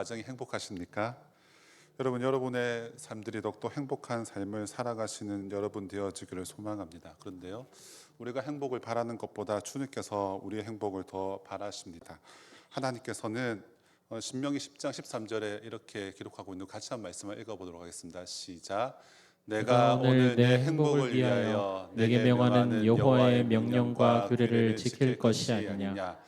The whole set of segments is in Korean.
가정이 행복하십니까? 여러분, 여러분의 삶들이 더욱더 행복한 삶을 살아가시는 여러분 되어지기를 소망합니다. 그런데요, 우리가 행복을 바라는 것보다 주님께서 우리의 행복을 더 바라십니다. 하나님께서는 신명기 10장 13절에 이렇게 기록하고 있는 같이 한 말씀을 읽어보도록 하겠습니다. 시작. 내가 내가 오늘 오늘 내 내 행복을 행복을 위하여 위하여 내게 내게 명하는 명하는 여호와의 여호와의 명령과 명령과 규례를 규례를 지킬 지킬 것이 것이 아니냐. 아니냐.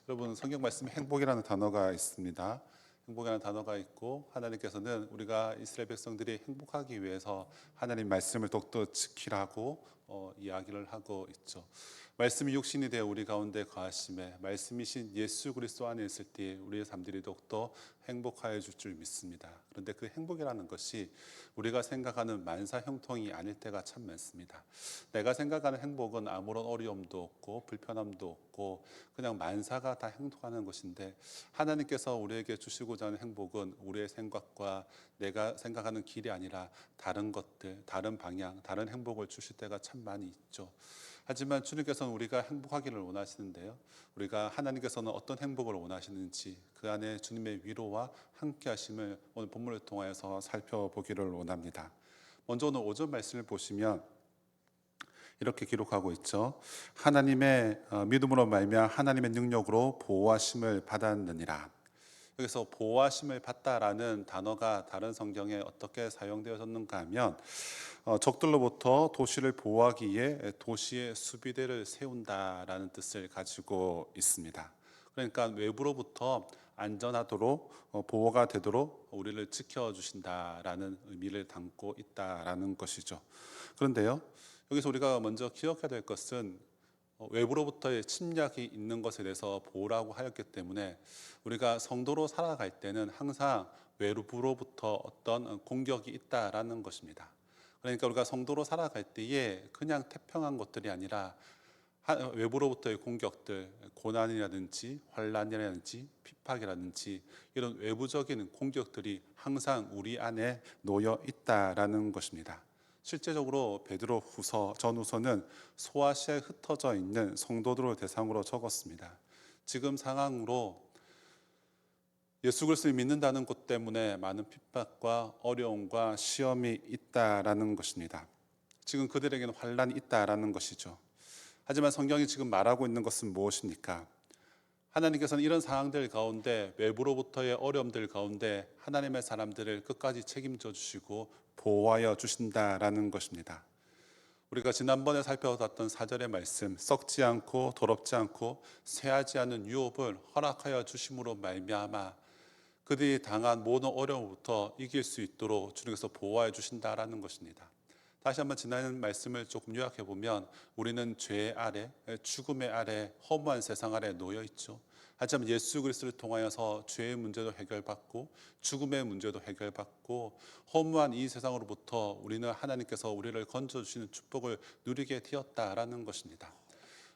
여러분, 성경 말씀에 행복이라는 단어가 있습니다. 행복이라는 단어가 있고, 하나님께서는 우리가 이스라엘 백성들이 행복하기 위해서 하나님 말씀을 더욱더 지키라고 이야기를 하고 있죠. 말씀이 육신이 되어 우리 가운데 거하심에 말씀이신 예수 그리스도 안에 있을 때 우리의 삶들이 더욱더 행복하여 줄 줄 믿습니다. 그런데 그 행복이라는 것이 우리가 생각하는 만사 형통이 아닐 때가 참 많습니다. 내가 생각하는 행복은 아무런 어려움도 없고 불편함도 없고 그냥 만사가 다 행복하는 것인데, 하나님께서 우리에게 주시고자 하는 행복은 우리의 생각과 내가 생각하는 길이 아니라 다른 것들, 다른 방향, 다른 행복을 주실 때가 참 많이 있죠. 하지만 주님께서는 우리가 행복하기를 원하시는데요, 우리가 하나님께서는 어떤 행복을 원하시는지 그 안에 주님의 위로와 함께 하심을 오늘 본문을 통하여서 살펴보기를 원합니다. 먼저 오늘 5절 말씀을 보시면 이렇게 기록하고 있죠. 하나님의 믿음으로 말미암아 하나님의 능력으로 보호하심을 받았느니라. 여기서 보호하심을 받다라는 단어가 다른 성경에 어떻게 사용되어졌는가 하면 적들로부터 도시를 보호하기 위해 도시의 수비대를 세운다라는 뜻을 가지고 있습니다. 그러니까 외부로부터 안전하도록 보호가 되도록 우리를 지켜주신다라는 의미를 담고 있다라는 것이죠. 그런데요, 여기서 우리가 먼저 기억해야 될 것은 외부로부터의 침략이 있는 것에 대해서 보호라고 하였기 때문에 우리가 성도로 살아갈 때는 항상 외부로부터 어떤 공격이 있다라는 것입니다. 그러니까 우리가 성도로 살아갈 때에 그냥 태평한 것들이 아니라 외부로부터의 공격들, 고난이라든지 환란이라든지 핍박이라든지 이런 외부적인 공격들이 항상 우리 안에 놓여 있다라는 것입니다. 실제적으로 베드로 후서 전후서는 소아시아에 흩어져 있는 성도들을 대상으로 적었습니다. 지금 상황으로 예수 그리스도를 믿는다는 것 때문에 많은 핍박과 어려움과 시험이 있다라는 것입니다. 지금 그들에게는 환란이 있다라는 것이죠. 하지만 성경이 지금 말하고 있는 것은 무엇입니까? 하나님께서는 이런 상황들 가운데, 외부로부터의 어려움들 가운데 하나님의 사람들을 끝까지 책임져 주시고 보호하여 주신다라는 것입니다. 우리가 지난번에 살펴봤던 4절의 말씀, 썩지 않고 더럽지 않고 쇠하지 않은 유업을 허락하여 주심으로 말미암아 그들이 당한 모든 어려움부터 이길 수 있도록 주님께서 보호하여 주신다라는 것입니다. 다시 한번 지난 말씀을 조금 요약해 보면, 우리는 죄 아래, 죽음의 아래, 허무한 세상 아래 놓여 있죠. 하지만 예수 그리스도를 통하여서 죄의 문제도 해결받고 죽음의 문제도 해결받고 허무한 이 세상으로부터 우리는 하나님께서 우리를 건져 주시는 축복을 누리게 되었다라는 것입니다.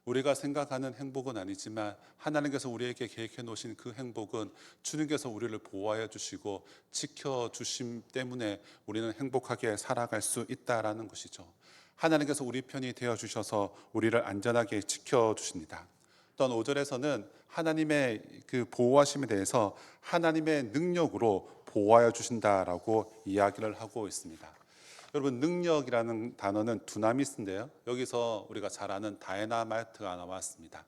우리가 생각하는 행복은 아니지만 하나님께서 우리에게 계획해 놓으신 그 행복은 주님께서 우리를 보호하여 주시고 지켜주심 때문에 우리는 행복하게 살아갈 수 있다라는 것이죠. 하나님께서 우리 편이 되어 주셔서 우리를 안전하게 지켜주십니다. 또한 5절에서는 하나님의 그 보호하심에 대해서 하나님의 능력으로 보호하여 주신다라고 이야기를 하고 있습니다. 여러분, 능력이라는 단어는 두나미스인데요, 여기서 우리가 잘 아는 다이나마이트가 나왔습니다.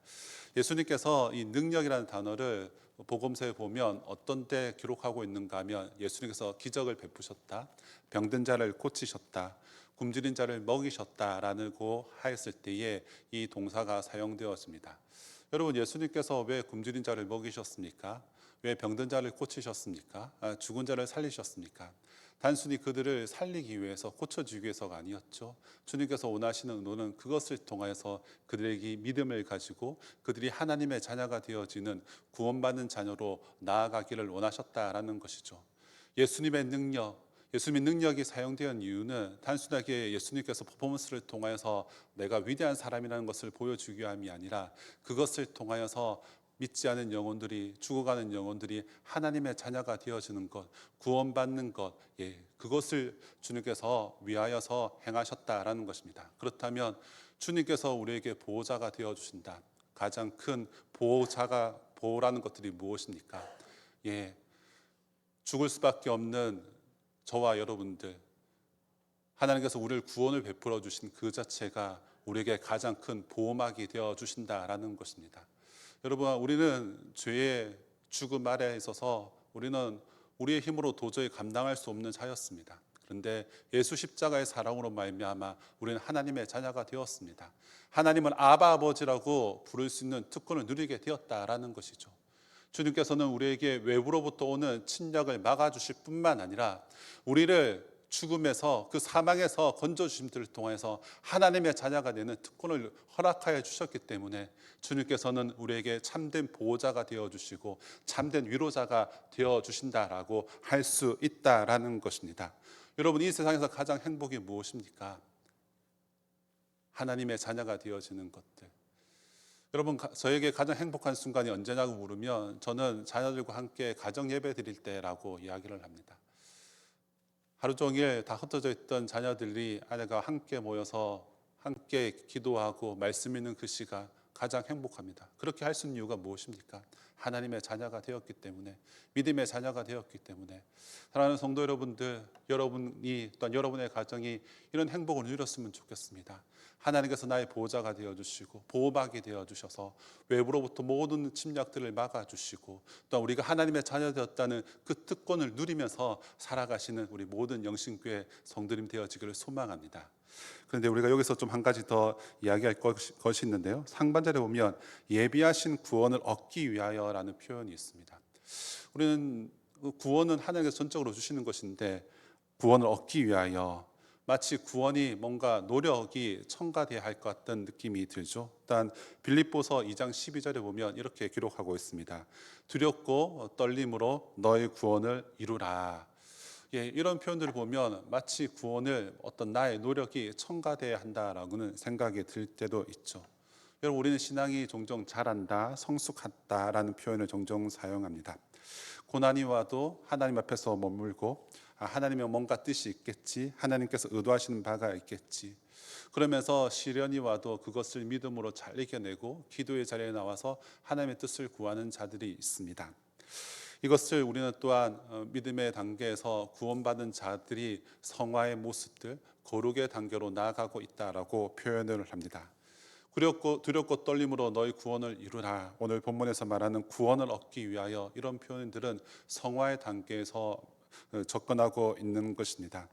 예수님께서 이 능력이라는 단어를 복음서에 보면 어떤 때 기록하고 있는가 하면, 예수님께서 기적을 베푸셨다, 병든 자를 고치셨다, 굶주린 자를 먹이셨다라고 하였을 때에 이 동사가 사용되었습니다. 여러분, 예수님께서 왜 굶주린 자를 먹이셨습니까? 왜 병든 자를 고치셨습니까? 죽은 자를 살리셨습니까? 단순히 그들을 살리기 위해서, 고쳐주기 위해서가 아니었죠. 주님께서 원하시는 의도는 그것을 통하여서 그들에게 믿음을 가지고 그들이 하나님의 자녀가 되어지는 구원받는 자녀로 나아가기를 원하셨다라는 것이죠. 예수님의 능력, 예수님의 능력이 사용된 이유는 단순하게 예수님께서 퍼포먼스를 통하여서 내가 위대한 사람이라는 것을 보여주기 위함이 아니라, 그것을 통하여서 믿지 않은 영혼들이, 죽어가는 영혼들이 하나님의 자녀가 되어지는 것, 구원받는 것, 그것을 주님께서 위하여서 행하셨다라는 것입니다. 그렇다면 주님께서 우리에게 보호자가 되어주신다. 가장 큰 보호라는 것들이 무엇입니까? 죽을 수밖에 없는 저와 여러분들, 하나님께서 우리를 구원을 베풀어 주신 그 자체가 우리에게 가장 큰 보호막이 되어 주신다라는 것입니다. 여러분, 우리는 죄의 죽음 아래에 있어서 우리는 우리의 힘으로 도저히 감당할 수 없는 자였습니다. 그런데 예수 십자가의 사랑으로 말미암아 우리는 하나님의 자녀가 되었습니다. 하나님은 아바 아버지라고 부를 수 있는 특권을 누리게 되었다라는 것이죠. 주님께서는 우리에게 외부로부터 오는 침략을 막아주실 뿐만 아니라 우리를 죽음에서, 그 사망에서 건져주심들을 통해서 하나님의 자녀가 되는 특권을 허락하여 주셨기 때문에 주님께서는 우리에게 참된 보호자가 되어주시고 참된 위로자가 되어주신다라고 할 수 있다라는 것입니다. 여러분, 이 세상에서 가장 행복이 무엇입니까? 하나님의 자녀가 되어지는 것들. 여러분, 저에게 가장 행복한 순간이 언제냐고 물으면 저는 자녀들과 함께 가정 예배 드릴 때라고 이야기를 합니다. 하루 종일 다 흩어져 있던 자녀들이 아내가 함께 모여서 함께 기도하고 말씀 있는 그 시간 가장 행복합니다. 그렇게 할 수 있는 이유가 무엇입니까? 하나님의 자녀가 되었기 때문에, 믿음의 자녀가 되었기 때문에. 사랑하는 성도 여러분들, 여러분이 또한 여러분의 가정이 이런 행복을 누렸으면 좋겠습니다. 하나님께서 나의 보호자가 되어주시고 보호막이 되어주셔서 외부로부터 모든 침략들을 막아주시고 또 우리가 하나님의 자녀 되었다는 그 특권을 누리면서 살아가시는 우리 모든 영신교회 성도님 되어지기를 소망합니다. 그런데 우리가 여기서 좀 한 가지 더 이야기할 것이 있는데요. 상반절에 보면 예비하신 구원을 얻기 위하여라는 표현이 있습니다. 우리는 구원은 하나님께서 전적으로 주시는 것인데 구원을 얻기 위하여, 마치 구원이 뭔가 노력이 첨가돼야 할 것 같은 느낌이 들죠. 일단 빌립보서 2장 12절에 보면 이렇게 기록하고 있습니다. 두렵고 떨림으로 너의 구원을 이루라. 이런 표현들을 보면 마치 구원을 어떤 나의 노력이 첨가돼야 한다라고는 생각이 들 때도 있죠. 여러분, 우리는 신앙이 종종 잘한다, 성숙하다라는 표현을 종종 사용합니다. 고난이 와도 하나님 앞에서 머물고 하나님의 뭔가 뜻이 있겠지, 하나님께서 의도하시는 바가 있겠지, 그러면서 시련이 와도 그것을 믿음으로 잘 이겨내고 기도의 자리에 나와서 하나님의 뜻을 구하는 자들이 있습니다. 이것을 우리는 또한 믿음의 단계에서 구원받은 자들이 성화의 모습들, 거룩의 단계로 나아가고 있다라고 표현을 합니다. 두렵고 떨림으로 너희 구원을 이루라. 오늘 본문에서 말하는 구원을 얻기 위하여, 이런 표현들은 성화의 단계에서 접근하고 있는 것입니다.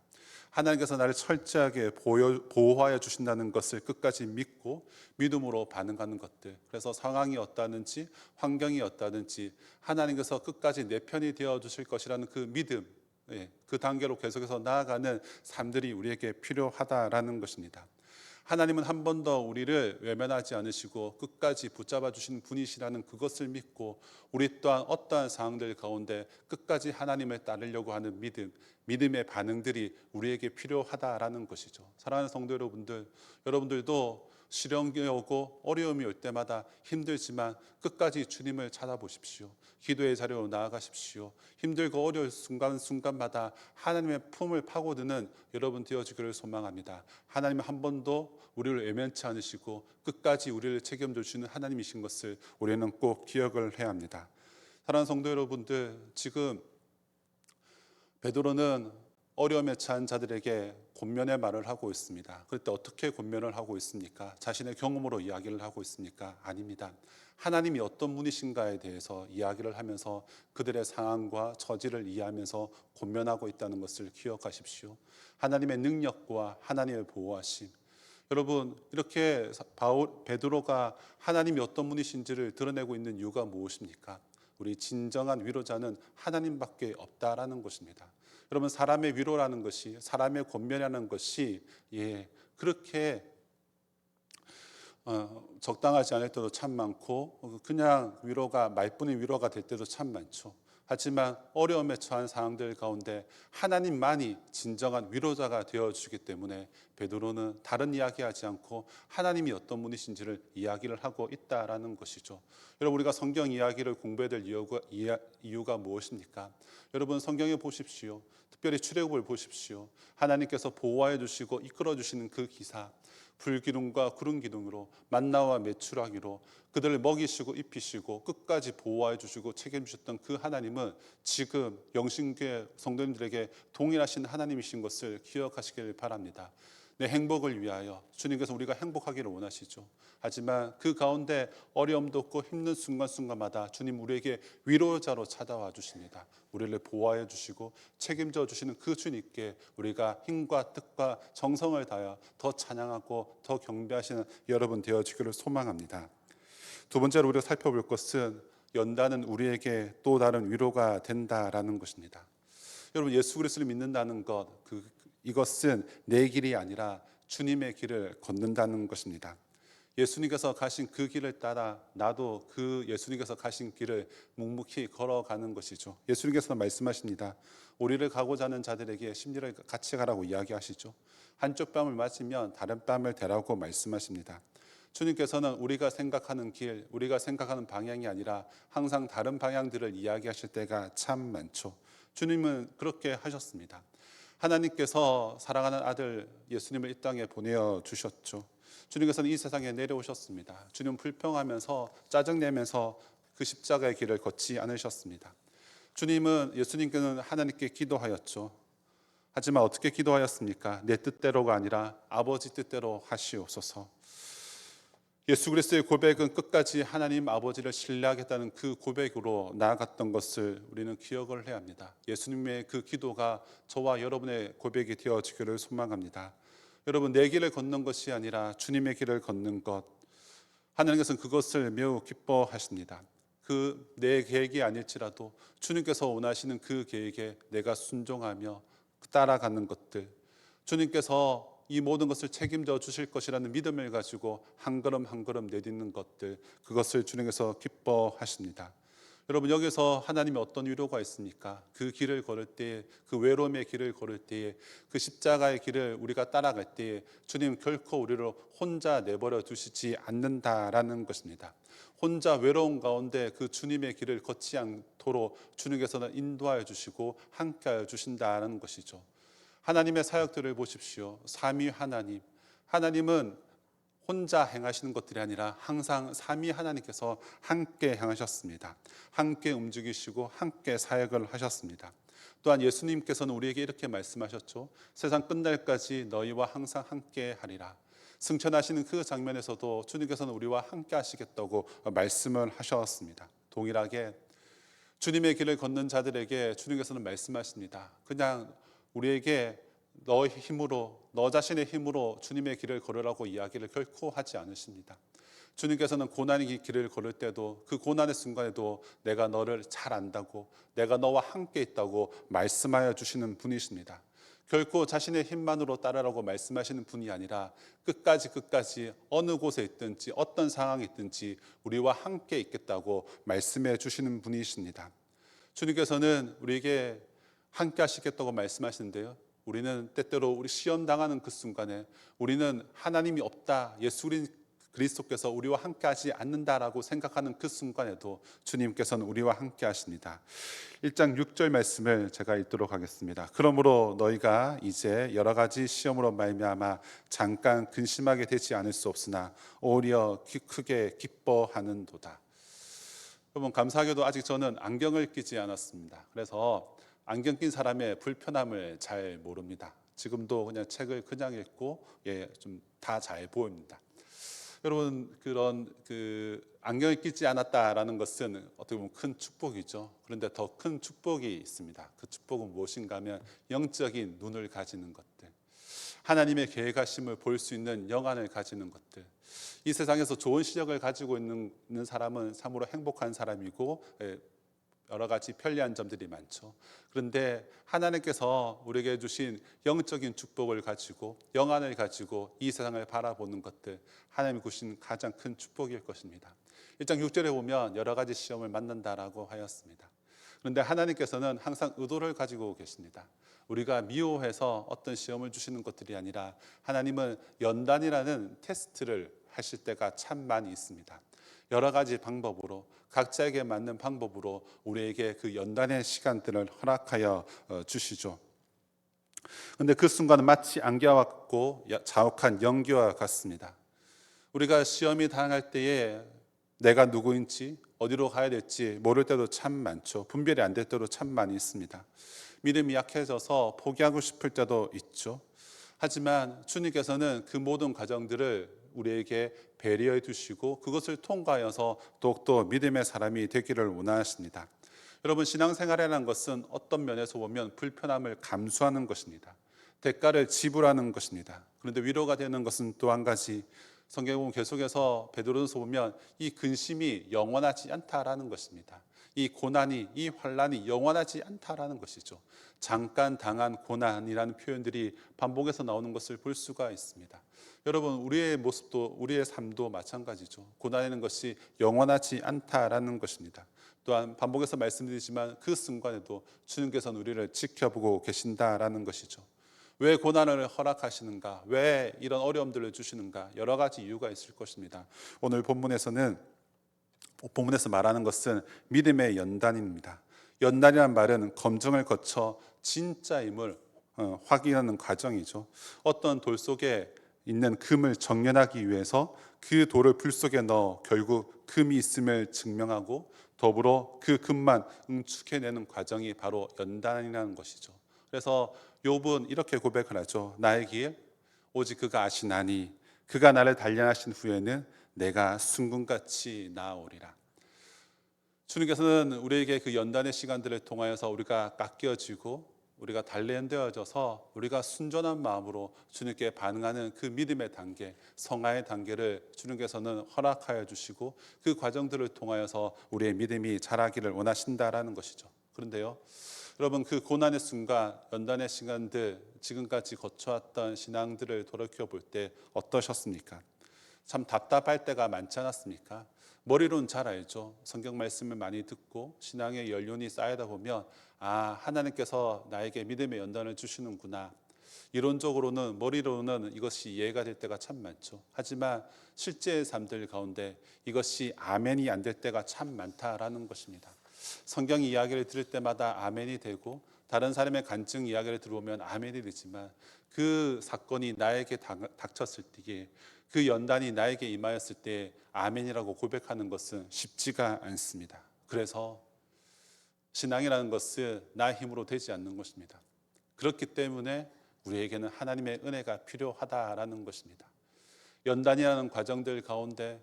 하나님께서 나를 철저하게 보호하여 주신다는 것을 끝까지 믿고 믿음으로 반응하는 것들. 그래서 상황이 어떠하든지 환경이 어떠하든지 하나님께서 끝까지 내 편이 되어 주실 것이라는 그 믿음, 그 단계로 계속해서 나아가는 삶들이 우리에게 필요하다라는 것입니다. 하나님은 한 번 더 우리를 외면하지 않으시고 끝까지 붙잡아 주신 분이시라는 그것을 믿고 우리 또한 어떠한 상황들 가운데 끝까지 하나님을 따르려고 하는 믿음의 반응들이 우리에게 필요하다라는 것이죠. 사랑하는 성도 여러분들, 여러분들도 시련이 오고 어려움이 올 때마다 힘들지만 끝까지 주님을 찾아보십시오. 기도의 자리로 나아가십시오. 힘들고 어려울 순간마다 하나님의 품을 파고드는 여러분 되어지기를 소망합니다. 하나님은 한 번도 우리를 외면치 않으시고 끝까지 우리를 책임져 주시는 하나님이신 것을 우리는 꼭 기억을 해야 합니다. 사랑하는 성도 여러분들, 지금 베드로는 어려움에 처한 자들에게 권면의 말을 하고 있습니다. 그럴 때 어떻게 권면을 하고 있습니까? 자신의 경험으로 이야기를 하고 있습니까? 아닙니다. 하나님이 어떤 분이신가에 대해서 이야기를 하면서 그들의 상황과 처지를 이해하면서 권면하고 있다는 것을 기억하십시오. 하나님의 능력과 하나님의 보호하심. 여러분, 이렇게 베드로가 하나님이 어떤 분이신지를 드러내고 있는 이유가 무엇입니까? 우리 진정한 위로자는 하나님밖에 없다라는 것입니다. 여러분, 사람의 위로라는 것이, 사람의 권면이라는 것이 그렇게 적당하지 않을 때도 참 많고 그냥 위로가 말뿐인 위로가 될 때도 참 많죠. 하지만 어려움에 처한 상황들 가운데 하나님만이 진정한 위로자가 되어주기 때문에 베드로는 다른 이야기하지 않고 하나님이 어떤 분이신지를 이야기를 하고 있다라는 것이죠. 여러분, 우리가 성경 이야기를 공부해야 될 이유가 무엇입니까? 여러분, 성경에 보십시오. 특별히 출애굽을 보십시오. 하나님께서 보호하여 주시고 이끌어 주시는 그 기사, 불기둥과 구름 기둥으로 만나와 메추라기로 그들을 먹이시고 입히시고 끝까지 보호하여 주시고 책임주셨던 그 하나님은 지금 영신교회 성도님들에게 동일하신 하나님이신 것을 기억하시길 바랍니다. 내 행복을 위하여 주님께서 우리가 행복하기를 원하시죠. 하지만 그 가운데 어려움도 없고 힘든 순간순간마다 주님 우리에게 위로자로 찾아와 주십니다. 우리를 보호하여 주시고 책임져 주시는 그 주님께 우리가 힘과 뜻과 정성을 다하여 더 찬양하고 더 경배하시는 여러분 되어지기를 소망합니다. 두 번째로 우리가 살펴볼 것은 연단은 우리에게 또 다른 위로가 된다라는 것입니다. 여러분 예수 그리스도를 믿는다는 것, 이것은 내 길이 아니라 주님의 길을 걷는다는 것입니다. 예수님께서 가신 그 길을 따라 나도 그 예수님께서 가신 길을 묵묵히 걸어가는 것이죠. 예수님께서 말씀하십니다. 우리를 가고자 하는 자들에게 심리를 같이 가라고 이야기하시죠. 한쪽 뺨을 맞으면 다른 뺨을 대라고 말씀하십니다. 주님께서는 우리가 생각하는 길, 우리가 생각하는 방향이 아니라 항상 다른 방향들을 이야기하실 때가 참 많죠. 주님은 그렇게 하셨습니다. 하나님께서 사랑하는 아들 예수님을 이 땅에 보내어 주셨죠. 주님께서는 이 세상에 내려오셨습니다. 주님은 불평하면서 짜증내면서 그 십자가의 길을 걷지 않으셨습니다. 예수님께는 하나님께 기도하였죠. 하지만 어떻게 기도하였습니까? 내 뜻대로가 아니라 아버지 뜻대로 하시옵소서. 예수 그리스도의 고백은 끝까지 하나님 아버지를 신뢰하겠다는 그 고백으로 나아갔던 것을 우리는 기억을 해야 합니다. 예수님의 그 기도가 저와 여러분의 고백이 되어지기를 소망합니다. 여러분 내 길을 걷는 것이 아니라 주님의 길을 걷는 것, 하나님께서는 그것을 매우 기뻐하십니다. 그 내 계획이 아닐지라도 주님께서 원하시는 그 계획에 내가 순종하며 따라가는 것들, 주님께서 이 모든 것을 책임져 주실 것이라는 믿음을 가지고 한 걸음 한 걸음 내딛는 것들, 그것을 주님께서 기뻐하십니다. 여러분 여기서 하나님의 어떤 위로가 있습니까? 그 길을 걸을 때에, 그 외로움의 길을 걸을 때에, 그 십자가의 길을 우리가 따라갈 때에 주님 결코 우리를 혼자 내버려 두시지 않는다라는 것입니다. 혼자 외로운 가운데 그 주님의 길을 걷지 않도록 주님께서는 인도하여 주시고 함께하여 주신다는 것이죠. 하나님의 사역들을 보십시오. 삼위 하나님은 혼자 행하시는 것들이 아니라 항상 삼위 하나님께서 함께 행하셨습니다. 함께 움직이시고 함께 사역을 하셨습니다. 또한 예수님께서는 우리에게 이렇게 말씀하셨죠. 세상 끝날까지 너희와 항상 함께 하리라. 승천하시는 그 장면에서도 주님께서는 우리와 함께 하시겠다고 말씀을 하셨습니다. 동일하게 주님의 길을 걷는 자들에게 주님께서는 말씀하십니다. 그냥 우리에게 너 자신의 힘으로 주님의 길을 걸으라고 이야기를 결코 하지 않으십니다. 주님께서는 고난의 길을 걸을 때도 그 고난의 순간에도 내가 너를 잘 안다고, 내가 너와 함께 있다고 말씀하여 주시는 분이십니다. 결코 자신의 힘만으로 따르라고 말씀하시는 분이 아니라 끝까지 어느 곳에 있든지 어떤 상황이 있든지 우리와 함께 있겠다고 말씀해 주시는 분이십니다. 주님께서는 우리에게 함께 하시겠다고 말씀하시는데요, 우리는 때때로 우리 시험 당하는 그 순간에 우리는 하나님이 없다, 예수 그리스도께서 우리와 함께 하지 않는다라고 생각하는 그 순간에도 주님께서는 우리와 함께 하십니다. 1장 6절 말씀을 제가 읽도록 하겠습니다. 그러므로 너희가 이제 여러 가지 시험으로 말미암아 잠깐 근심하게 되지 않을 수 없으나 오히려 크게 기뻐하는도다. 여러분 감사하게도 아직 저는 안경을 끼지 않았습니다. 그래서 안경 낀 사람의 불편함을 잘 모릅니다. 지금도 그냥 책을 그냥 읽고 좀 다 잘 보입니다. 여러분 그런 안경을 끼지 않았다라는 것은 어떻게 보면 큰 축복이죠. 그런데 더 큰 축복이 있습니다. 그 축복은 무엇인가 하면 영적인 눈을 가지는 것들, 하나님의 계획하심을 볼 수 있는 영안을 가지는 것들. 이 세상에서 좋은 시력을 가지고 있는 사람은 참으로 행복한 사람이고 여러 가지 편리한 점들이 많죠. 그런데 하나님께서 우리에게 주신 영적인 축복을 가지고 영안을 가지고 이 세상을 바라보는 것들, 하나님이 주신 가장 큰 축복일 것입니다. 1장 6절에 보면 여러 가지 시험을 만난다라고 하였습니다. 그런데 하나님께서는 항상 의도를 가지고 계십니다. 우리가 미워해서 어떤 시험을 주시는 것들이 아니라 하나님은 연단이라는 테스트를 하실 때가 참 많이 있습니다. 여러 가지 방법으로, 각자에게 맞는 방법으로 우리에게 그 연단의 시간들을 허락하여 주시죠. 근데 그 순간은 마치 안개와 같고 자욱한 연기와 같습니다. 우리가 시험이 당할 때에 내가 누구인지 어디로 가야 될지 모를 때도 참 많죠. 분별이 안 될 때도 참 많이 있습니다. 믿음이 약해져서 포기하고 싶을 때도 있죠. 하지만 주님께서는 그 모든 과정들을 우리에게 배려해 주시고 그것을 통과하여서 더욱더 믿음의 사람이 되기를 원하십니다. 여러분, 신앙생활이라는 것은 어떤 면에서 보면 불편함을 감수하는 것입니다. 대가를 지불하는 것입니다. 그런데 위로가 되는 것은 또 한 가지, 성경은 계속해서 베드로전서 보면 이 근심이 영원하지 않다라는 것입니다. 이 고난이, 이 환난이 영원하지 않다라는 것이죠. 잠깐 당한 고난이라는 표현들이 반복해서 나오는 것을 볼 수가 있습니다. 여러분, 우리의 모습도 우리의 삶도 마찬가지죠. 고난이라는 것이 영원하지 않다라는 것입니다. 또한 반복해서 말씀드리지만 그 순간에도 주님께서는 우리를 지켜보고 계신다라는 것이죠. 왜 고난을 허락하시는가? 왜 이런 어려움들을 주시는가? 여러 가지 이유가 있을 것입니다. 오늘 본문에서 말하는 것은 믿음의 연단입니다. 연단이란 말은 검증을 거쳐 진짜임을 확인하는 과정이죠. 어떤 돌 속에 있는 금을 정연하기 위해서 그 돌을 불 속에 넣어 결국 금이 있음을 증명하고 더불어 그 금만 응축해내는 과정이 바로 연단이라는 것이죠. 그래서 욥은 이렇게 고백을 하죠. 나의 길 오직 그가 아시나니 그가 나를 단련하신 후에는 내가 순금같이 나아오리라. 주님께서는 우리에게 그 연단의 시간들을 통하여서 우리가 깎여지고 우리가 단련되어져서 우리가 순전한 마음으로 주님께 반응하는 그 믿음의 단계, 성화의 단계를 주님께서는 허락하여 주시고 그 과정들을 통하여서 우리의 믿음이 자라기를 원하신다라는 것이죠. 그런데요, 여러분, 그 고난의 순간, 연단의 시간들, 지금까지 거쳐왔던 신앙들을 돌이켜 볼 때 어떠셨습니까? 참 답답할 때가 많지 않았습니까? 머리로는 잘 알죠. 성경 말씀을 많이 듣고 신앙의 연륜이 쌓이다 보면 하나님께서 나에게 믿음의 연단을 주시는구나. 이론적으로는, 머리로는 이것이 이해가 될 때가 참 많죠. 하지만 실제의 삶들 가운데 이것이 아멘이 안 될 때가 참 많다라는 것입니다. 성경 이야기를 들을 때마다 아멘이 되고 다른 사람의 간증 이야기를 들어보면 아멘이 되지만 그 사건이 나에게 닥쳤을 때에 그 연단이 나에게 임하였을 때 아멘이라고 고백하는 것은 쉽지가 않습니다. 그래서 신앙이라는 것은 나의 힘으로 되지 않는 것입니다. 그렇기 때문에 우리에게는 하나님의 은혜가 필요하다라는 것입니다. 연단이라는 과정들 가운데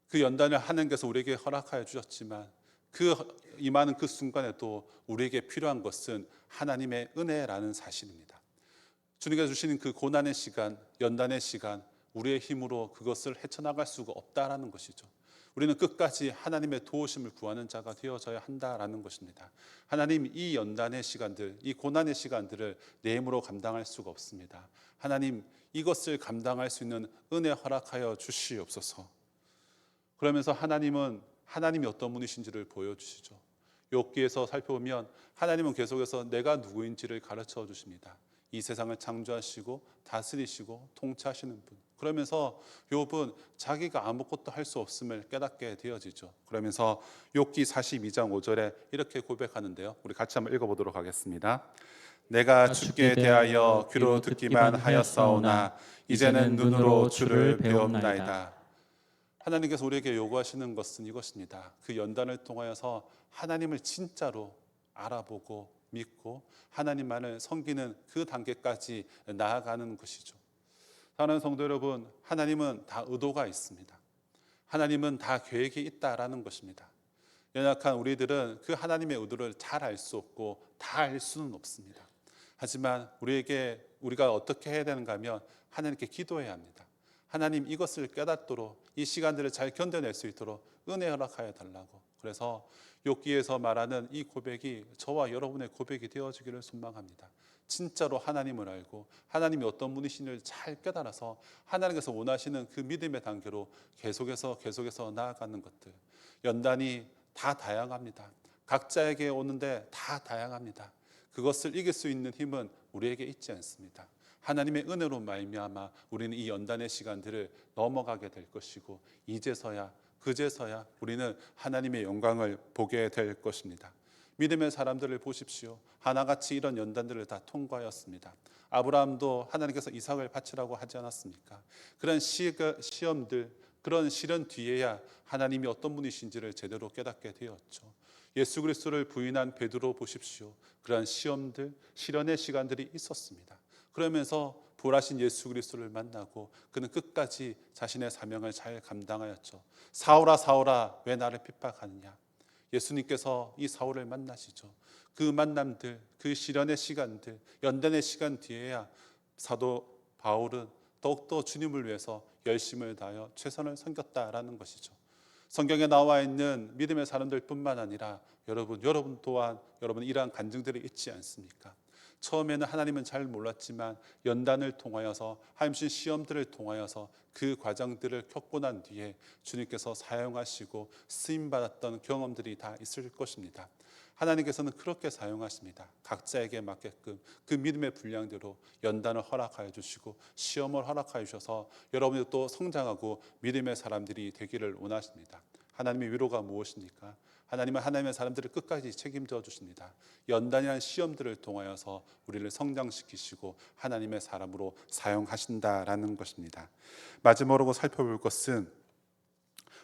그 연단을 하나님께서 우리에게 허락하여 주셨지만 그 임하는 그 순간에도 우리에게 필요한 것은 하나님의 은혜라는 사실입니다. 주님께서 주시는 그 고난의 시간, 연단의 시간, 우리의 힘으로 그것을 헤쳐나갈 수가 없다라는 것이죠. 우리는 끝까지 하나님의 도우심을 구하는 자가 되어져야 한다라는 것입니다. 하나님, 이 연단의 시간들, 이 고난의 시간들을 내 힘으로 감당할 수가 없습니다. 하나님, 이것을 감당할 수 있는 은혜 허락하여 주시옵소서. 그러면서 하나님이 어떤 분이신지를 보여주시죠. 욥기에서 살펴보면 하나님은 계속해서 내가 누구인지를 가르쳐 주십니다. 이 세상을 창조하시고 다스리시고 통치하시는 분. 그러면서 욥은 자기가 아무것도 할 수 없음을 깨닫게 되어지죠. 그러면서 욥기 42장 5절에 이렇게 고백하는데요. 우리 같이 한번 읽어보도록 하겠습니다. 내가 주께 대하여 귀로 듣기만 하였사오나 이제는 눈으로 주를 배움나이다. 하나님께서 우리에게 요구하시는 것은 이것입니다. 그 연단을 통하여서 하나님을 진짜로 알아보고 믿고 하나님만을 섬기는 그 단계까지 나아가는 것이죠. 사랑하는 성도 여러분, 하나님은 다 의도가 있습니다. 하나님은 다 계획이 있다라는 것입니다. 연약한 우리들은 그 하나님의 의도를 잘 알 수 없고 다 알 수는 없습니다. 하지만 우리가 어떻게 해야 되는가 하면 하나님께 기도해야 합니다. 하나님, 이것을 깨닫도록 이 시간들을 잘 견뎌낼 수 있도록 은혜 허락하여 달라고. 그래서 욥기에서 말하는 이 고백이 저와 여러분의 고백이 되어지기를 소망합니다. 진짜로 하나님을 알고 하나님이 어떤 분이신지를 잘 깨달아서 하나님께서 원하시는 그 믿음의 단계로 계속해서 나아가는 것들. 연단이 다 다양합니다. 각자에게 오는데 다 다양합니다. 그것을 이길 수 있는 힘은 우리에게 있지 않습니다. 하나님의 은혜로 말미암아 우리는 이 연단의 시간들을 넘어가게 될 것이고 그제서야 우리는 하나님의 영광을 보게 될 것입니다. 믿음의 사람들을 보십시오. 하나같이 이런 연단들을 다 통과하였습니다. 아브라함도 하나님께서 이삭을 바치라고 하지 않았습니까? 그런 시험들, 그런 시련 뒤에야 하나님이 어떤 분이신지를 제대로 깨닫게 되었죠. 예수 그리스도를 부인한 베드로 보십시오. 그러한 시험들, 시련의 시간들이 있었습니다. 그러면서 부활하신 예수 그리스도를 만나고 그는 끝까지 자신의 사명을 잘 감당하였죠. 사울아 사울아 왜 나를 핍박하느냐. 예수님께서 이 사울을 만나시죠. 그 만남들, 그 시련의 시간들, 연단의 시간 뒤에야 사도 바울은 더욱더 주님을 위해서 열심을 다하여 최선을 섬겼다라는 것이죠. 성경에 나와 있는 믿음의 사람들 뿐만 아니라 여러분 또한 여러분 이러한 간증들이 있지 않습니까? 처음에는 하나님은 잘 몰랐지만 연단을 통하여서 하나님 시험들을 통하여서 그 과정들을 겪고 난 뒤에 주님께서 사용하시고 쓰임받았던 경험들이 다 있을 것입니다. 하나님께서는 그렇게 사용하십니다. 각자에게 맞게끔 그 믿음의 분량대로 연단을 허락하여 주시고 시험을 허락하여 주셔서 여러분이 또 성장하고 믿음의 사람들이 되기를 원하십니다. 하나님의 위로가 무엇입니까? 하나님은 하나님의 사람들을 끝까지 책임져 주십니다. 연단이란 시험들을 통하여서 우리를 성장시키시고 하나님의 사람으로 사용하신다라는 것입니다. 마지막으로 살펴볼 것은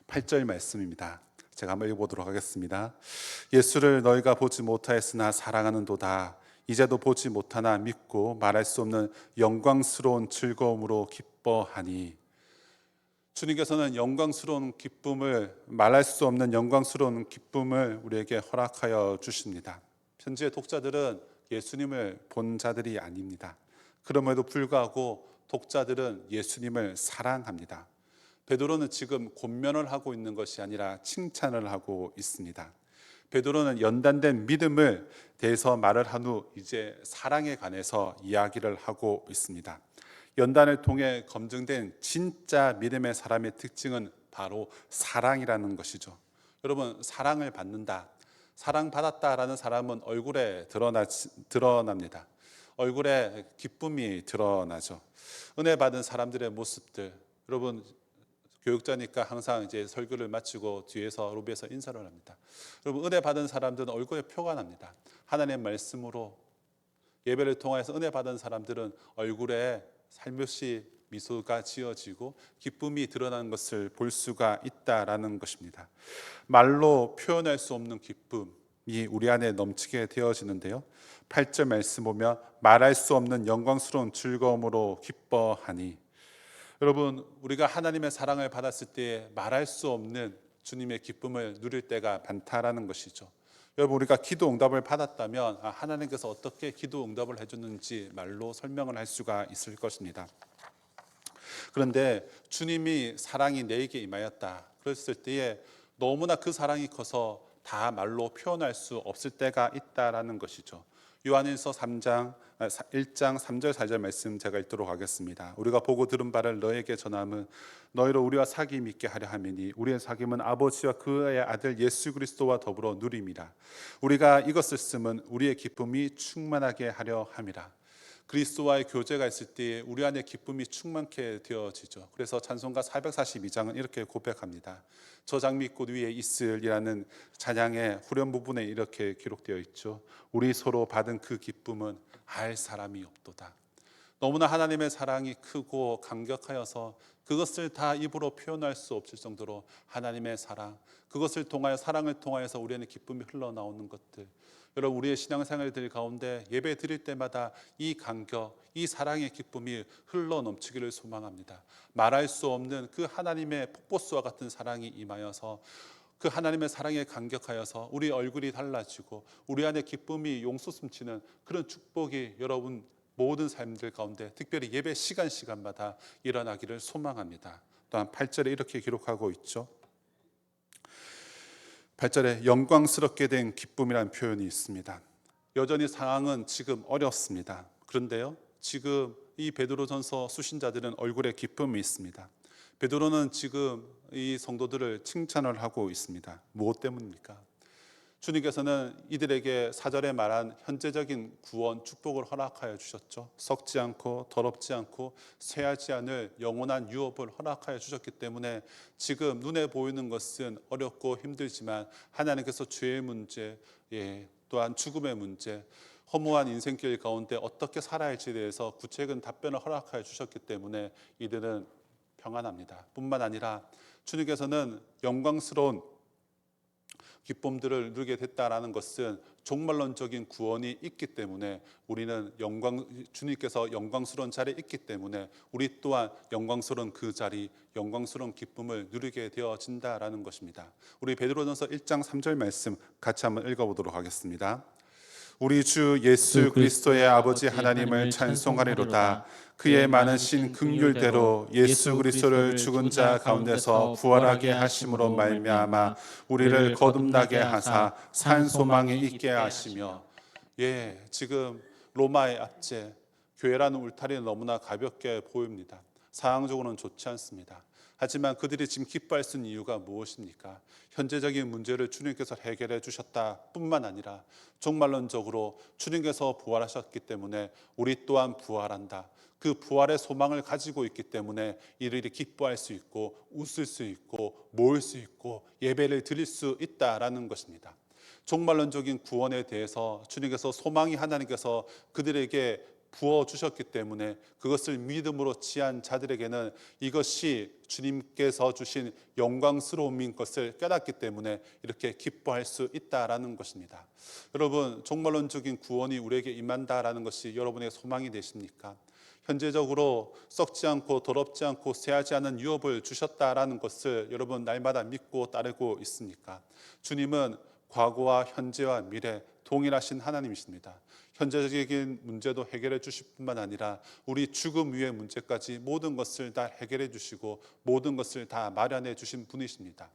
8절 말씀입니다. 제가 한번 읽어보도록 하겠습니다. 예수를 너희가 보지 못하였으나 사랑하는도다. 이제도 보지 못하나 믿고 말할 수 없는 영광스러운 즐거움으로 기뻐하니. 주님께서는 영광스러운 기쁨을, 말할 수 없는 영광스러운 기쁨을 우리에게 허락하여 주십니다. 편지의 독자들은 예수님을 본 자들이 아닙니다. 그럼에도 불구하고 독자들은 예수님을 사랑합니다. 베드로는 지금 권면을 하고 있는 것이 아니라 칭찬을 하고 있습니다. 베드로는 연단된 믿음을 대해서 말을 한 후 이제 사랑에 관해서 이야기를 하고 있습니다. 연단을 통해 검증된 진짜 믿음의 사람의 특징은 바로 사랑이라는 것이죠. 여러분, 사랑을 받는다, 사랑받았다라는 사람은 얼굴에 드러납니다. 얼굴에 기쁨이 드러나죠. 은혜 받은 사람들의 모습들, 여러분 교육자니까 항상 이제 설교를 마치고 뒤에서 로비에서 인사를 합니다. 여러분, 은혜 받은 사람들은 얼굴에 표가 납니다. 하나님의 말씀으로 예배를 통해서 은혜 받은 사람들은 얼굴에 살며시 미소가 지어지고 기쁨이 드러나는 것을 볼 수가 있다라는 것입니다. 말로 표현할 수 없는 기쁨이 우리 안에 넘치게 되어지는데요. 8절 말씀 보면 말할 수 없는 영광스러운 즐거움으로 기뻐하니. 여러분, 우리가 하나님의 사랑을 받았을 때 말할 수 없는 주님의 기쁨을 누릴 때가 많다라는 것이죠. 여러분, 우리가 기도 응답을 받았다면 하나님께서 어떻게 기도 응답을 해줬는지 말로 설명을 할 수가 있을 것입니다. 그런데 주님이 사랑이 내게 임하였다 그랬을 때에 너무나 그 사랑이 커서 다 말로 표현할 수 없을 때가 있다라는 것이죠. 요한일서 1장 3절 4절 말씀 제가 읽도록 하겠습니다. 우리가 보고 들은 바를 너에게 전함은 너희로 우리와 사귐 있게 하려 함이니 우리의 사귐은 아버지와 그의 아들 예수 그리스도와 더불어 누림이라. 우리가 이것을 쓰면 우리의 기쁨이 충만하게 하려 함이라. 그리스도와의 교제가 있을 때 우리 안에 기쁨이 충만케 되어지죠. 그래서 찬송가 442장은 이렇게 고백합니다. 저 장미꽃 위에 있을이라는 찬양의 후렴 부분에 이렇게 기록되어 있죠. 우리 서로 받은 그 기쁨은 알 사람이 없도다. 너무나 하나님의 사랑이 크고 감격하여서 그것을 다 입으로 표현할 수 없을 정도로 하나님의 사랑, 그것을 통하여 사랑을 통하여서 우리 안에 기쁨이 흘러나오는 것들. 여러분, 우리의 신앙생활들 가운데 예배 드릴 때마다 이 감격, 이 사랑의 기쁨이 흘러넘치기를 소망합니다. 말할 수 없는 그 하나님의 폭포수와 같은 사랑이 임하여서 그 하나님의 사랑에 감격하여서 우리 얼굴이 달라지고 우리 안에 기쁨이 용솟음치는 그런 축복이 여러분 모든 삶들 가운데 특별히 예배 시간마다 일어나기를 소망합니다. 또한 8절에 이렇게 기록하고 있죠. 8절에 영광스럽게 된 기쁨이라는 표현이 있습니다. 여전히 상황은 지금 어렵습니다. 그런데요, 지금 이 베드로전서 수신자들은 얼굴에 기쁨이 있습니다. 베드로는 지금 이 성도들을 칭찬을 하고 있습니다. 무엇 때문입니까? 주님께서는 이들에게 4절에 말한 현재적인 구원, 축복을 허락하여 주셨죠. 썩지 않고 더럽지 않고 쇠하지 않을 영원한 유업을 허락하여 주셨기 때문에 지금 눈에 보이는 것은 어렵고 힘들지만 하나님께서 죄의 문제, 또한 죽음의 문제, 허무한 인생길 가운데 어떻게 살아야 할지에 대해서 구체적인 답변을 허락하여 주셨기 때문에 이들은 평안합니다. 뿐만 아니라 주님께서는 영광스러운 기쁨들을 누리게 됐다라는 것은 종말론적인 구원이 있기 때문에 우리는 주님께서 영광스러운 자리에 있기 때문에 우리 또한 영광스러운 그 자리, 영광스러운 기쁨을 누리게 되어진다라는 것입니다. 우리 베드로전서 1장 3절 말씀 같이 한번 읽어보도록 하겠습니다. 우리 주 예수 그리스도의 아버지 하나님을 찬송하리로다. 그의 많으신 긍휼대로 예수 그리스도를 죽은 자 가운데서 부활하게 하심으로 말미암아 우리를 거듭나게 하사 산 소망에 있게 하시며. 지금 로마의 압제, 교회라는 울타리는 너무나 가볍게 보입니다. 상황적으로는 좋지 않습니다. 하지만 그들이 지금 기뻐할 수 있는 이유가 무엇입니까? 현재적인 문제를 주님께서 해결해 주셨다 뿐만 아니라 종말론적으로 주님께서 부활하셨기 때문에 우리 또한 부활한다. 그 부활의 소망을 가지고 있기 때문에 이들이 기뻐할 수 있고 웃을 수 있고 모일 수 있고 예배를 드릴 수 있다라는 것입니다. 종말론적인 구원에 대해서 주님께서 소망이 하나님께서 그들에게 부어주셨기 때문에 그것을 믿음으로 취한 자들에게는 이것이 주님께서 주신 영광스러움인 것을 깨닫기 때문에 이렇게 기뻐할 수 있다라는 것입니다. 여러분, 종말론적인 구원이 우리에게 임한다라는 것이 여러분의 소망이 되십니까? 현재적으로 썩지 않고 더럽지 않고 쇠하지 않은 유업을 주셨다라는 것을 여러분 날마다 믿고 따르고 있습니까? 주님은 과거와 현재와 미래 동일하신 하나님이십니다. 현재적인 문제도 해결해 주실 뿐만 아니라 우리 죽음 위의 문제까지 모든 것을 다 해결해 주시고 모든 것을 다 마련해 주신 분이십니다.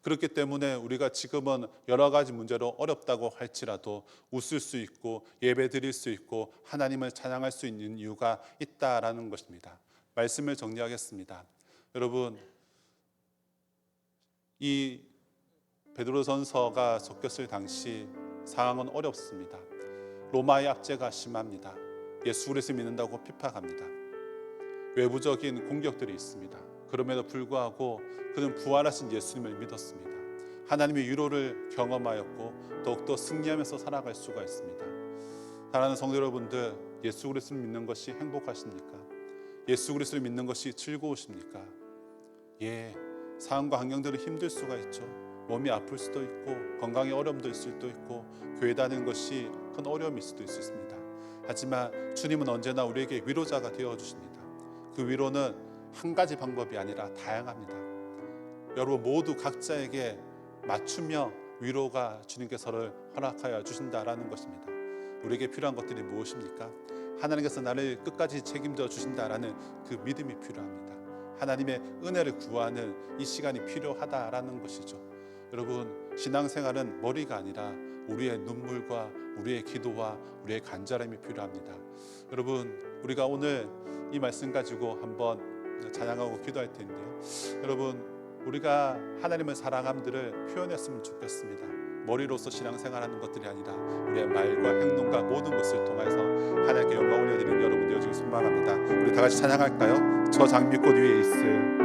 그렇기 때문에 우리가 지금은 여러 가지 문제로 어렵다고 할지라도 웃을 수 있고 예배 드릴 수 있고 하나님을 찬양할 수 있는 이유가 있다라는 것입니다. 말씀을 정리하겠습니다. 여러분, 이 베드로전서가 적혔을 당시 상황은 어렵습니다. 로마의 압제가 심합니다. 예수 그리스도 믿는다고 핍박합니다. 외부적인 공격들이 있습니다. 그럼에도 불구하고 그는 부활하신 예수님을 믿었습니다. 하나님의 위로를 경험하였고 더욱더 승리하면서 살아갈 수가 있습니다. 사랑하는 성도 여러분들, 예수 그리스도를 믿는 것이 행복하십니까? 예수 그리스도를 믿는 것이 즐거우십니까? 상황과 환경들은 힘들 수가 있죠. 몸이 아플 수도 있고 건강에 어려움도 있을 수도 있고 교회 다니는 것이 큰 어려움일 수도 있습니다. 하지만 주님은 언제나 우리에게 위로자가 되어주십니다. 그 위로는 한 가지 방법이 아니라 다양합니다. 여러분 모두 각자에게 맞춤형 위로가 주님께서를 허락하여 주신다라는 것입니다. 우리에게 필요한 것들이 무엇입니까? 하나님께서 나를 끝까지 책임져 주신다라는 그 믿음이 필요합니다. 하나님의 은혜를 구하는 이 시간이 필요하다라는 것이죠. 여러분, 신앙생활은 머리가 아니라 우리의 눈물과 우리의 기도와 우리의 간절함이 필요합니다. 여러분, 우리가 오늘 이 말씀 가지고 한번 찬양하고 기도할 텐데요. 여러분, 우리가 하나님을 사랑함들을 표현했으면 좋겠습니다. 머리로서 신앙생활하는 것들이 아니라 우리의 말과 행동과 모든 것을 통해서 하나님께 영광 올려드리는 여러분 되어주길 소망합니다. 우리 다 같이 찬양할까요? 저 장미꽃 위에 있을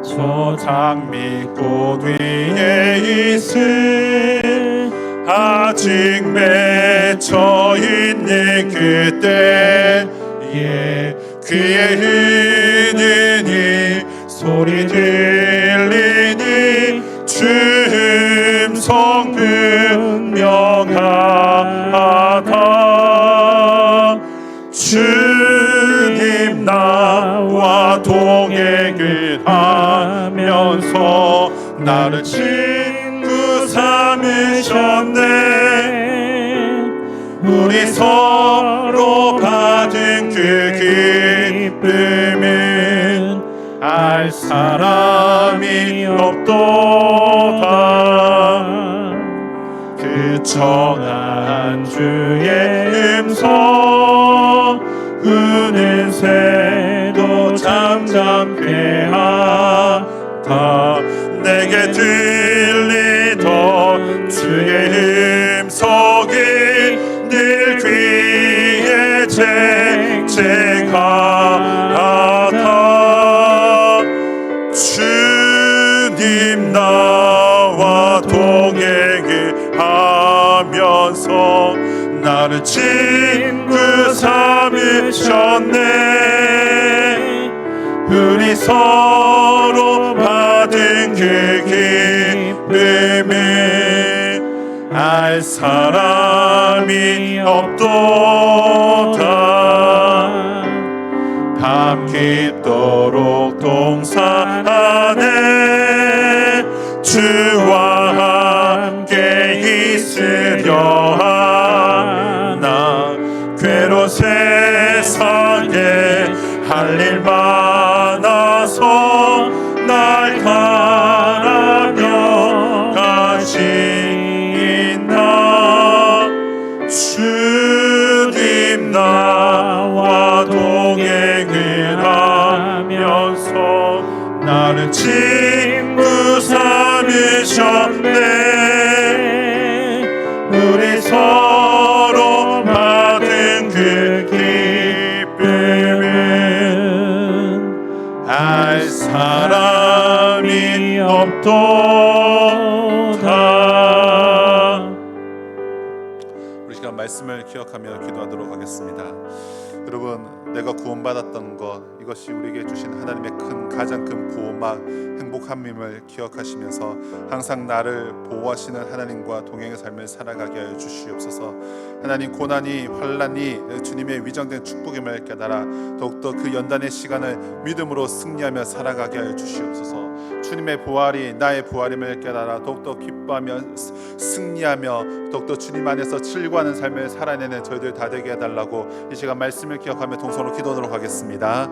저 장미꽃 위에 있을 아직 맺혀 있는 그때에 귀에 흐르는 소리 들리니 주 음성 분명하다. 주님 나와 동행을 하면서 나를 친구 삼으셨네. 우리 서로 받은 그 기쁨은 알 사람이 없도다. 그 청한 주의 음성 우는 새도 잠잠케 하다. 내게 들리던 주의 음성이 늘 귀에 쟁쟁하다. 주님 나와 동행 주셔서 나를 친구 삼으셨네. 우리 서로 받은 그 기쁨을 알 사람이 없도다. 밤 깊도록 동산 안에 주와 함께 있으려 하나. 괴로 세상에 할 일 많아서 날 바라며 가시나. 주님 나와 동행을 하면서 나를 친구 삼으셨네. 우리 서로 받은 그 기쁨은 알 사람이 없도다. 우리 시간 말씀을 기억하며 기도하도록 하겠습니다. 여러분, 내가 구원받았던 것, 이것이 우리에게 주신 하나님의 가장 큰 보호막, 행복함임을 기억하시면서 항상 나를 보호하시는 하나님과 동행의 삶을 살아가게 하여 주시옵소서. 하나님, 고난이 환난이 주님의 위정된 축복임을 깨달아 더욱더 그 연단의 시간을 믿음으로 승리하며 살아가게 하여 주시옵소서. 주님의 부활이 나의 부활임을 깨달아 더욱더 기뻐하며 승리하며 더욱더 주님 안에서 즐거워하는 삶을 살아내는 저희들 다 되게 해달라고 이 시간 말씀을 기억하며 동서로 기도하도록 하겠습니다.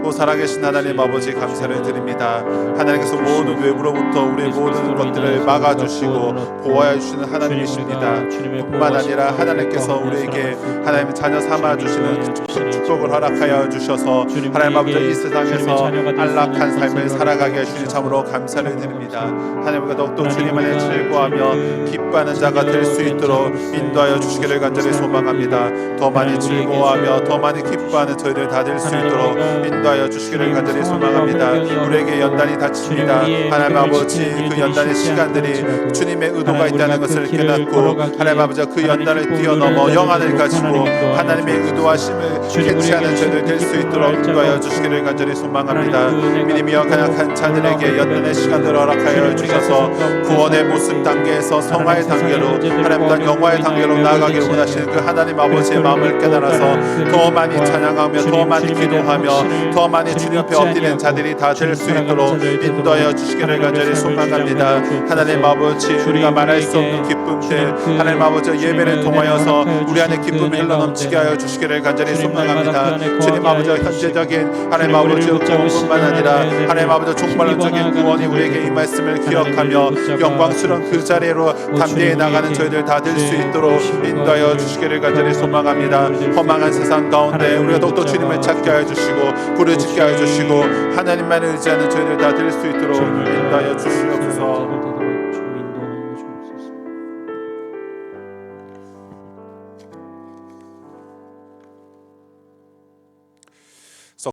또 살아계신 하나님 아버지, 감사를 드립니다. 하나님께서 모든 외부로부터 우리의 모든 것들을 막아주시고 보호해 주시는 하나님이십니다. 뿐만 아니라 하나님께서 우리에게 하나님의 자녀 삼아주시는 축복을 허락하여 주셔서 하나님 아버지, 이 세상에서 안락한 삶을 살아가게 하시니 참으로 감사를 드립니다. 하나님과 더욱더 주님 안에 즐거워하며 기뻐하는 자가 될 수 있도록 인도하여 주시기를 간절히 소망합니다. 더 많이 즐거워하며 더 많이 기뻐하는 저희들 다 될 수 있도록 인도하여 주시기를 간절히 소망합니다. 우리에게 연단이 닥칩니다. 하나님 아버지, 그 연단의 시간들이 주님의 의도가 있다는 것을 깨닫고 하나님 아버지, 그 연단을 뛰어넘어 영안을 가지고 하나님의 의도하심을 캐치하는 저희들 될 수 있도록 인도하여 주시기를 간절히 소망합니다. 믿음이여 간약한 자들에게 연단의 시간들을 허락하여 주셔서 구원의 모습 단계에서 성화의 단계로 하나님과 영화의 단계로 나아가기를 원하시는 그 하나님 아버지의 마음을 깨달아서 더 많이 찬양하며 더 많이 기도하며 더 많이 주님 앞에 엎드리는 자들이 다 될 수 있도록 인도하여 주시기를 간절히 소망합니다. 하나님 아버지, 우리가 말할 수 없는 기쁨들, 하나님 아버지, 예배를 통하여서 우리 안에 기쁨이 흘러넘치게 하여 주시기를 간절히 소망합니다. 주님 아버지, 현재적인 하나님 아버지 구원뿐만 아니라 하나님 아버지 종말론적인 구원이 우리에게 이 말씀을 기억하며 영광스러운 그 자리로 담대히 나가는 저희들 다 될 수 있도록 인도하여 주시기를 간절히 소망합니다. 허망한 세상 가운데 우리가 더욱더 주님을 찾게 하여 주시고 부르짖게 하여 주시고 하나님만을 의지하는 저희들 다 될 수 있도록 인도하여 주시옵소서.